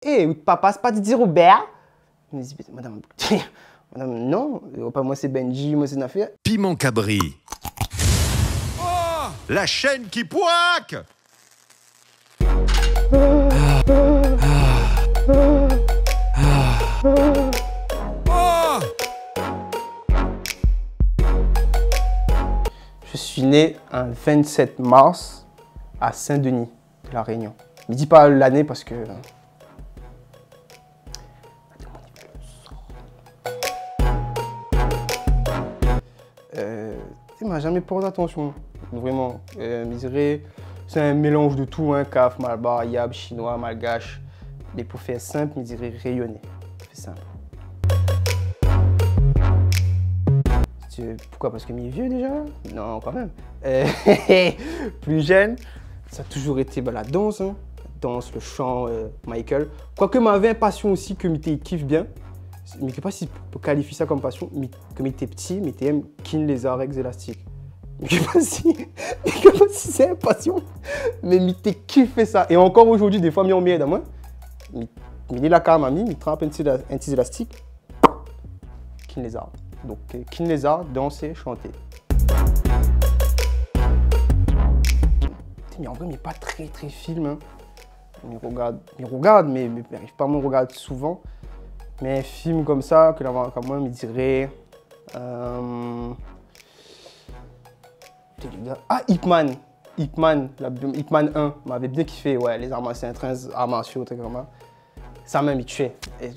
Eh, papa, c'est pas Didier Robert? Je me dis, madame, madame, non, pas moi c'est Benji, moi c'est Nafia. Piment Cabri. Oh, la chaîne qui poique. Je suis né un 27 mars à Saint-Denis, de La Réunion. Ne dis pas l'année parce que... Tu m'as jamais porté attention, vraiment. Je dirais, c'est un mélange de tout, hein, CAF, Malbar, Yab, chinois, malgache. Mais pour faire simple, je dirais rayonner. C'est simple. Pourquoi? Parce que je suis vieux déjà? Non, quand même. Plus jeune, ça a toujours été la danse, hein. La danse, le chant, Michael. Quoique m'avait une passion aussi que je kiffe bien. Mais je ne sais pas si on peut qualifier ça comme passion. Comme j'étais petit, j'aime kin les arts élastiques. Je ne sais pas si c'est une passion, mais je kiffé ça. Et encore aujourd'hui, des fois, je m'y aide à moi. Je dis la carte à mamie, je trempe un petit élastique. Kin les arts. Donc, kin les arts, danser, chanter. Mais en vrai, mais pas très film. Hein. Je regarde, mais j'arrive pas à me regarder souvent. Mais un film comme ça, que moi, je dirais... Ah, Ip Man. Ip Man 1, m'avait bien kiffé. Ouais, les arts martiaux, arts martiaux, truc comme ça. Ça m'a mis tué. C'est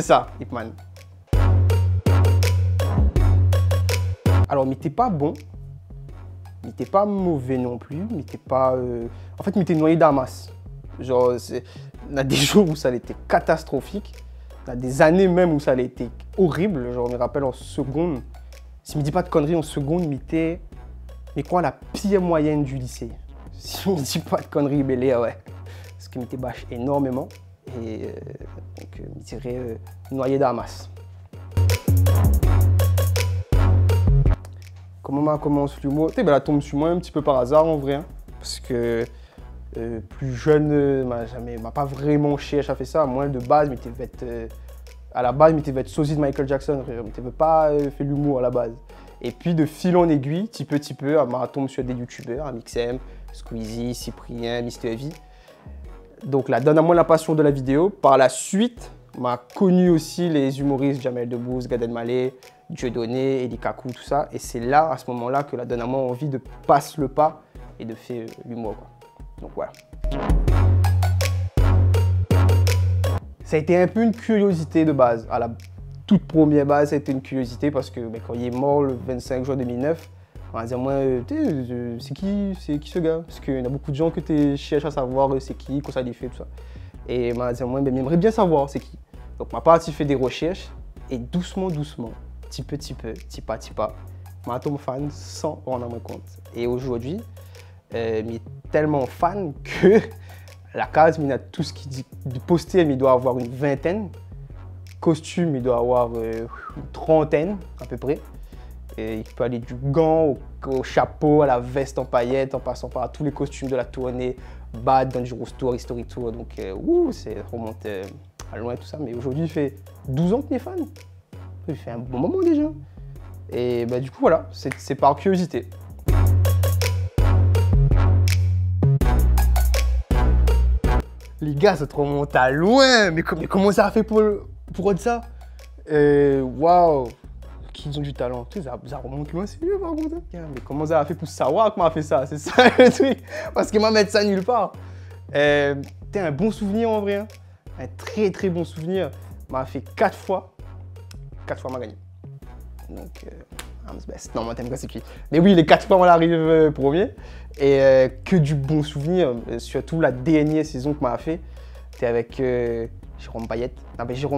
ça, Ip Man. Alors, mais t'es pas bon. Il n'était pas mauvais non plus, mais il était pas... En fait, il était noyé d'Hamas. Genre, il y a des jours où ça a été catastrophique. Il y a des années même où ça a été horrible. Genre, je me rappelle en seconde. Si je ne me dis pas de conneries, en seconde, il était... Mais quoi, la pire moyenne du lycée? Si je ne me dis pas de conneries, mais ouais. Parce qu'il m'était bâche énormément. Et donc, il dirait noyé d'Hamas. Comment commence l'humour? Elle tombe sur moi un petit peu par hasard en vrai. Hein, parce que plus jeune, m'a pas vraiment cherché à faire ça. Moi, de base, à la base, je m'étais sosie de Michael Jackson. Je n'avais pas fait l'humour à la base. Et puis, de fil en aiguille, petit peu, je tombe sur des youtubeurs, Mixem, Squeezie, Cyprien, Mr. V. Donc là, donne à moi la passion de la vidéo. Par la suite, m'a connu aussi les humoristes Jamel Debbouze, Gad Elmaleh, Dieudonné, Eli Kakou, tout ça. Et c'est là, à ce moment-là, que la donne à moi envie de passer le pas et de faire l'humour. Donc voilà. Ça a été un peu une curiosité de base. À la toute première base, ça a été une curiosité parce que quand il est mort le 25 juin 2009, on va dire, moi, c'est qui ce gars? Parce qu'il y a beaucoup de gens que tu cherches à savoir c'est qui, quoi ça lui fait, tout ça. Et on va dire, moi, j'aimerais bien savoir c'est qui. Donc, ma partie fait des recherches et doucement, petit pas, je tombe fan sans en rendre compte. Et aujourd'hui, je suis tellement fan que la case, il a tout ce qui dit. Du poster, il doit avoir une vingtaine. Costume, il doit avoir une trentaine à peu près. Et il peut aller du gant au chapeau, à la veste en paillettes, en passant par tous les costumes de la tournée, Bad, Dangerous Tour, History Tour. Donc, ça remonte à loin tout ça. Mais aujourd'hui, il fait 12 ans qu'il est fan. Il fait un bon moment déjà. Et du coup, voilà, c'est par curiosité. Les gars, ça te remonte à loin. Mais comment ça a fait pour dire ça? Waouh, qu'ils ont du talent. Tu sais, ça remonte loin, c'est mieux par contre. Mais comment ça a fait pour savoir comment a fait ça? C'est ça le truc. Parce qu'ils m'ont mis ça nulle part. T'as un bon souvenir en vrai. Hein? Un très bon souvenir. M'a fait 4 fois. 4 fois m'a gagné. Donc, I'm the best. Non, moi, t'aimes quoi, c'est qui? Mais oui, les 4 fois, on arrive premier. Et que du bon souvenir, surtout la dernière saison que m'a fait. C'était avec Jérôme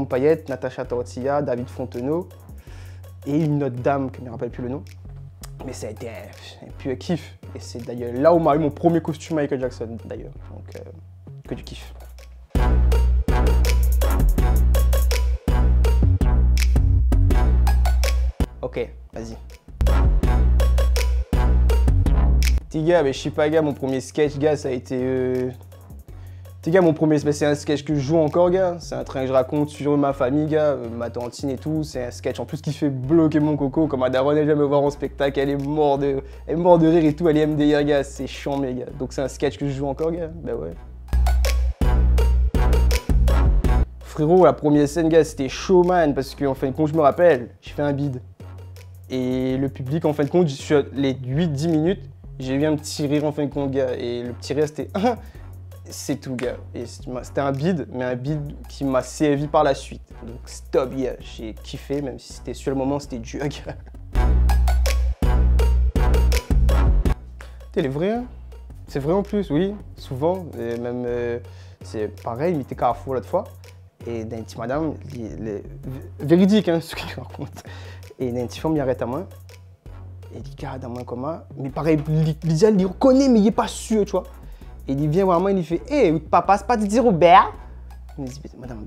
Payette, Natacha Tortilla, David Fontenot et une autre dame que je ne me rappelle plus le nom. Mais ça a été un pur kiff. Et c'est d'ailleurs là où m'a eu mon premier costume Michael Jackson, d'ailleurs. Donc, que du kiff. Ok, vas-y. Petit gars, je sais pas, gars, mon premier sketch, gars, ça a été Tu sais, gars, mon premier sketch, c'est un sketch que je joue encore, gars. C'est un train que je raconte sur ma famille, gars, ma tantine et tout. C'est un sketch en plus qui fait bloquer mon coco. Comme ma daronne, elle vient me voir en spectacle, elle est morte de rire et tout. Elle est MDR, gars. C'est chiant, mais gars. Donc c'est un sketch que je joue encore, gars. Ben ouais. Frérot, la première scène, gars, c'était chaud, man. Parce qu'en fin de compte, je me rappelle, j'ai fait un bide. Et le public, en fin de compte, sur les 8-10 minutes, j'ai eu un petit rire en fin de compte, gars. Et le petit rire, c'était... C'est tout, gars. Et c'était un bide, mais un bide qui m'a servi par la suite. Donc stop, gars. J'ai kiffé, même si c'était sur le moment, c'était dur, gars. T'es les vrais, hein? C'est vrai en plus, oui. Souvent. Et même, c'est pareil, il était Carrefour l'autre fois. Et d'un petit madame, véridique, hein, ce qu'il raconte. Et d'un petit femme, il arrête à moi. Et il dit, gars, dans moi, comment? Mais pareil, il reconnaît, mais il n'est pas sûr, tu vois. Et il vient voir moi, il fait, hé, papa, c'est pas Didier Robert? Il me dit, madame,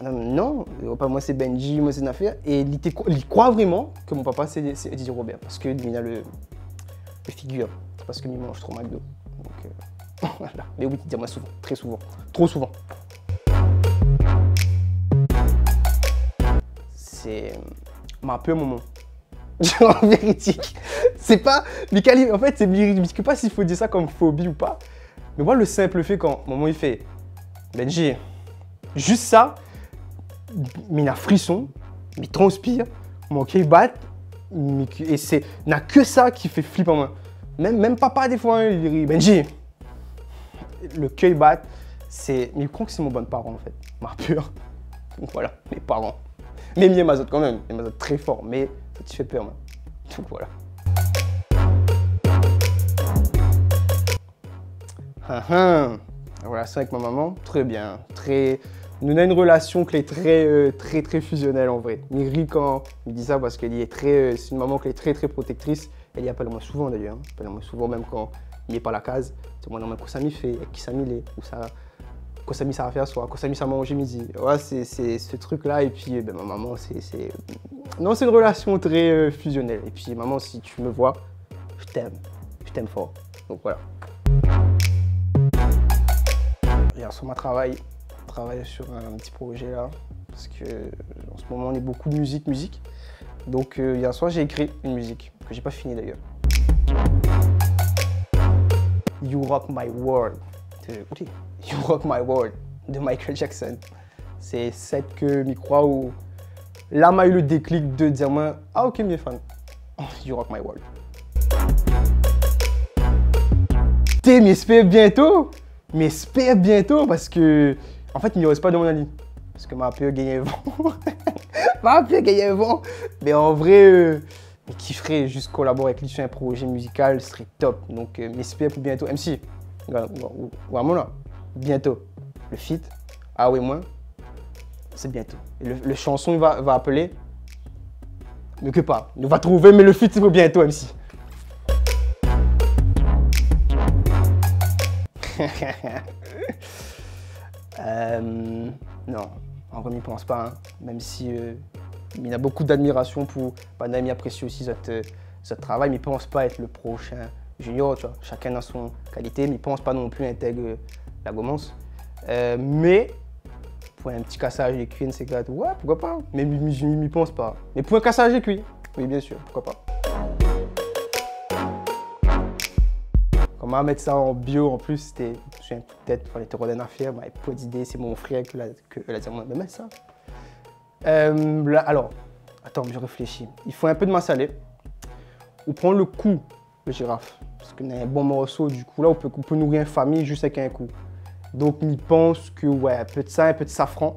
non, moi c'est Benji, moi c'est une affaire. Et il croit vraiment que mon papa c'est Didier Robert, parce qu'il a le figure, parce qu'il mange trop McDo. Donc, voilà. Mais oui, dis-moi souvent, très souvent, trop souvent. C'est un peu un moment. En véridique. C'est pas. En fait, c'est je sais pas s'il faut dire ça comme phobie ou pas. Mais moi, le simple fait quand maman il fait Benji, juste ça, mais il a frisson, mais il transpire, mon cœur bat, et c'est n'a que ça qui fait flipper en moi. Même papa, des fois, il dit Benji, le cœur bat, c'est. Mais je crois que c'est mon bon parent en fait, ma peur. Donc voilà, mes parents. Mais mieux Mazot quand même, mais Mazot très fort, mais ça te fait peur, man. Donc voilà. La relation avec ma maman, très bien. Nous avons une relation qui est très fusionnelle en vrai. Miri, quand il dit ça, parce qu'elle est c'est une maman qui est très protectrice. Elle y appelle-moi souvent d'ailleurs. Elle appelle-moi souvent, même quand il n'est pas à la case. C'est moi, non, mais quoi ça m'y fait, qui ça m'y est, ou ça. Quoi ça m'y ça va faire soir, quoi ça m'y ça manger midi. Ouais, c'est ce truc-là. Et puis, ben, ma maman, c'est. Non, c'est une relation très fusionnelle. Et puis, maman, si tu me vois, je t'aime fort. Donc voilà. Hier soir, je travaille sur un petit projet là, parce que en ce moment, on est beaucoup de musique. Donc hier soir, j'ai écrit une musique que j'ai pas fini d'ailleurs. You Rock My World. You Rock My World de Michael Jackson. C'est celle que je crois où là m'a eu le déclic de dire moi, ah ok, mes fans, You Rock My World. Mais j'espère bientôt parce que en fait il ne reste pas dans mon avis parce que m'a peu gagné vent. Mais en vrai je kifferais juste collaborer avec lui sur un projet musical, ce serait top. Donc j'espère pour bientôt. MC, vraiment là, bientôt le feat, ah oui moi, c'est bientôt. Et le chanson il va appeler, mais que pas, il va trouver, mais le feat c'est pour bientôt MC. Non, en vrai, il ne pense pas, hein. Même si il a beaucoup d'admiration pour Paname, il apprécie aussi ce travail, mais il ne pense pas être le prochain junior, tu vois. Chacun a son qualité, mais il ne pense pas non plus intègre la Gomance. Mais pour un petit cassage des cuisses, c'est clair, ouais, pourquoi pas, mais il ne pense pas. Mais pour un cassage des cuisses, oui, bien sûr, pourquoi pas. Comment mettre ça en bio en plus, c'était, je me souviens peut-être, il fallait te redonner une affaire, mais pas d'idée, c'est mon frère qui l'a dit, mais mets ça. Là, alors, attends, je réfléchis. Il faut un peu de masse salée. Ou prendre le cou de girafe, parce qu'on a un bon morceau, du coup, là, on peut nourrir une famille juste avec un coup. Donc, il pense que, ouais, un peu de ça, un peu de safran,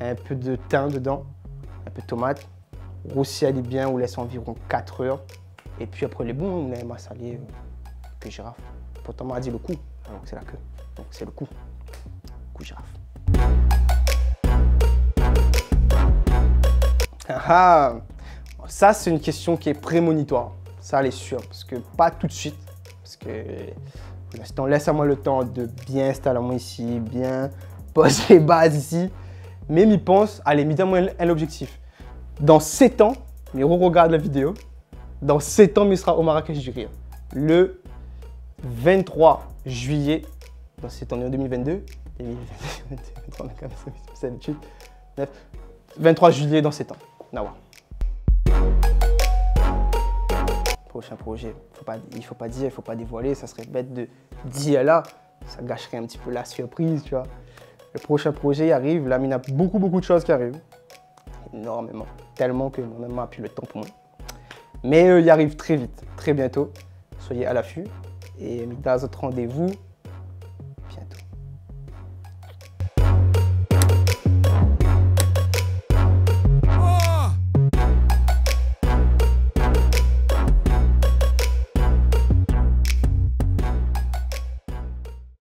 un peu de thym dedans, un peu de tomate. Rôtir bien, on laisse environ 4 heures. Et puis après, les bons, on a un masse salée. Que girafe. Pourtant, on m'a dit le cou, alors c'est la queue. Donc c'est le cou. Cou girafe. Ah, ça, c'est une question qui est prémonitoire. Ça, elle est sûre. Parce que pas tout de suite. Parce que pour l'instant, laisse-moi le temps de bien installer moi ici, bien poser les bases ici. Mais il pense, allez, mettez-moi un objectif. Dans 7 ans, mais regarde la vidéo. Dans 7 ans, il sera au Marrakech du Rire. Le 23 juillet Donc c'est en 2022. 2023, on a quand même cette habitude. 23 juillet dans 7 ans. Nawa. Prochain projet, il faut pas dire, il faut pas dévoiler, ça serait bête de dire là, ça gâcherait un petit peu la surprise, tu vois. Le prochain projet arrive, là, il y a beaucoup de choses qui arrivent. Énormément. Tellement que moi-même, je n'ai plus le temps pour moi. Mais il arrive très vite, très bientôt. Soyez à l'affût. Et dans notre rendez-vous